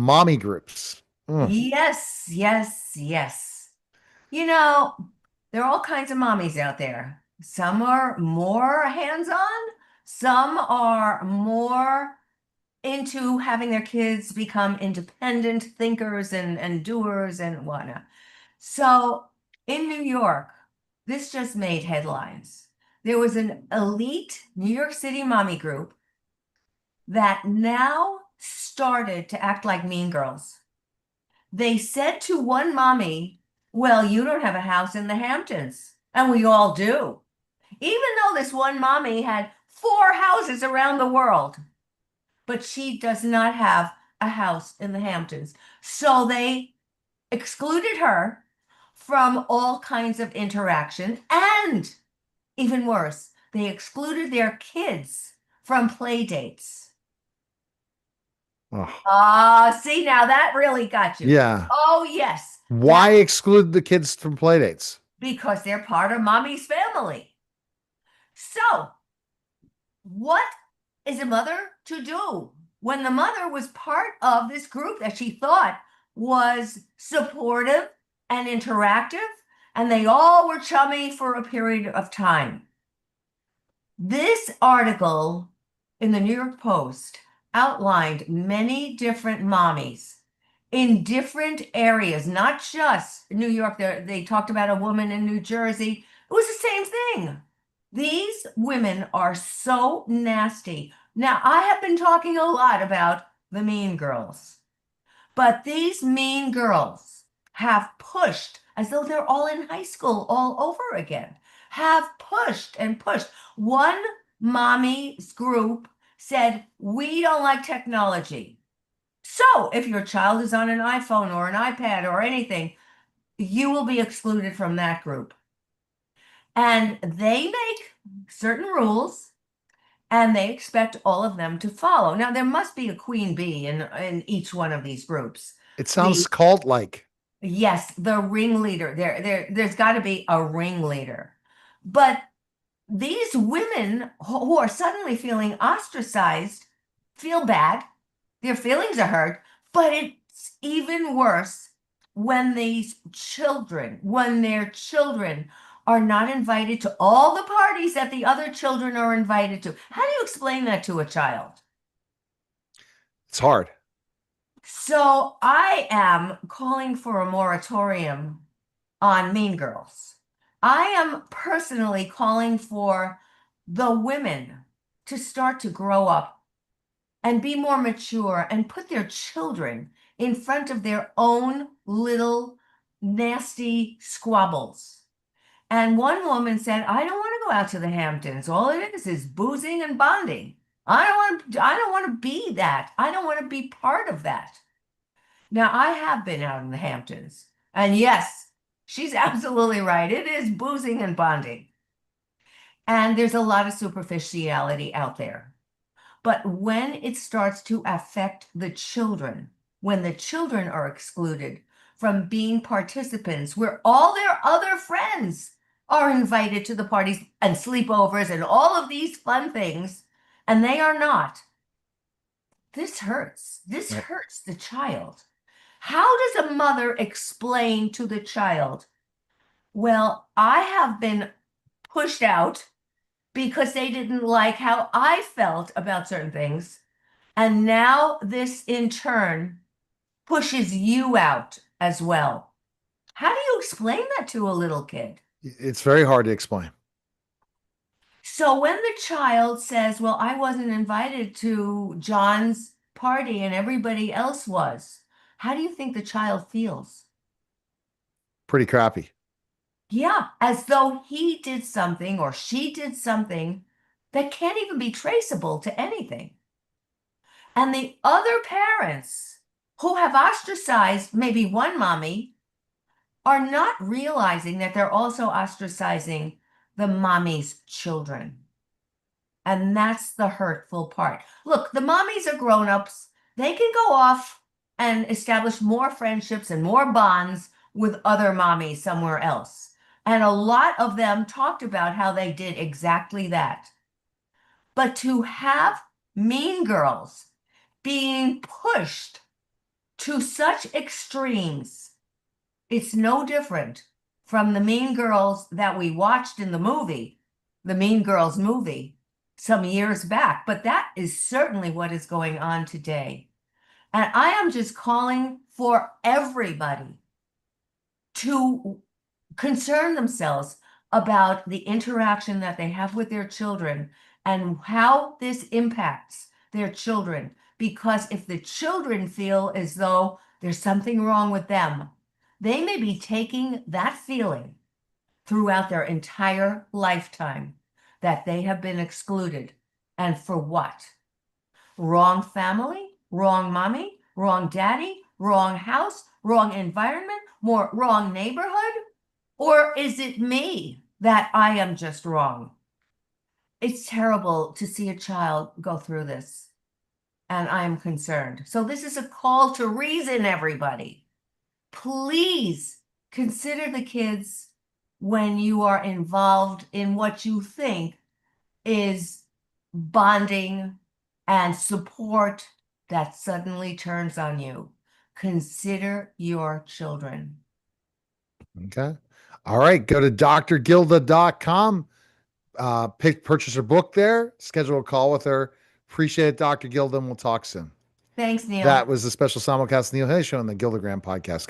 mommy groups. Mm. Yes, yes, yes. You know, there are all kinds of mommies out there. Some are more hands-on, some are more into having their kids become independent thinkers and doers and whatnot. So in New York, this just made headlines. There was an elite New York City mommy group that now started to act like mean girls. They said to one mommy, well, you don't have a house in the Hamptons. And we all do. Even though this one mommy had four houses around the world, but she does not have a house in the Hamptons. So they excluded her from all kinds of interaction. And even worse, they excluded their kids from play dates. Oh, Ah, see, now that really got you. yeah. Oh, yes, that Why exclude the kids from playdates? because they're part of mommy's family. So, what is a mother to do when the mother was part of this group that she thought was supportive and interactive, and they all were chummy for a period of time? This article in the New York Post outlined many different mommies in different areas, not just New York. They talked about a woman in New Jersey. It was the same thing. These women are so nasty. Now, I have been talking a lot about the mean girls, but these mean girls have pushed, as though they're all in high school all over again, have pushed and pushed. One mommy's group said, we don't like technology. So if your child is on an iPhone or an iPad or anything, you will be excluded from that group. And they make certain rules and they expect all of them to follow. Now, there must be a queen bee in each one of these groups. It sounds The cult-like. Yes, the ringleader. There's got to be a ringleader. But these women who are suddenly feeling ostracized feel bad. Their feelings are hurt, but it's even worse when when their children are not invited to all the parties that the other children are invited to. How do you explain that to a child? It's hard. So I am calling for a moratorium on Mean Girls. I am personally calling for the women to start to grow up and be more mature and put their children in front of their own little nasty squabbles. And one woman said, I don't want to go out to the Hamptons. All it is boozing and bonding. I don't want to be that. I don't want to be part of that. Now, I have been out in the Hamptons, and yes, she's absolutely right. It is boozing and bonding, and there's a lot of superficiality out there. But when it starts to affect the children, when the children are excluded from being participants, where all their other friends are invited to the parties and sleepovers and all of these fun things, and they are not, this hurts. This Right. hurts the child. How does a mother explain to the child, well, I have been pushed out because they didn't like how I felt about certain things. And now this in turn pushes you out as well. How do you explain that to a little kid? It's very hard to explain. So when the child says, well, I wasn't invited to John's party and everybody else was, how do you think the child feels? Pretty crappy. Yeah, as though he did something or she did something that can't even be traceable to anything. And the other parents who have ostracized maybe one mommy are not realizing that they're also ostracizing the mommy's children. And that's the hurtful part. Look, the mommies are grown-ups. They can go off and establish more friendships and more bonds with other mommies somewhere else. And a lot of them talked about how they did exactly that. But to have mean girls being pushed to such extremes. It's no different from the Mean Girls that we watched in the movie, the Mean Girls movie, some years back. But that is certainly what is going on today. And I am just calling for everybody to concern themselves about the interaction that they have with their children and how this impacts their children. Because if the children feel as though there's something wrong with them, they may be taking that feeling throughout their entire lifetime that they have been excluded. And for what? Wrong family, wrong mommy, wrong daddy, wrong house, wrong environment, more wrong neighborhood? Or is it me that I am just wrong? It's terrible to see a child go through this, and I am concerned. So this is a call to reason, everybody. Please consider the kids when you are involved in what you think is bonding and support that suddenly turns on you. Consider your children. Okay. All right. Go to drgilda.com. Purchase her book there. Schedule a call with her. Appreciate it, Dr. Gilda, and we'll talk soon. Thanks, Neil. That was the special simulcast Neil Hay Show on the GildaGram Podcast.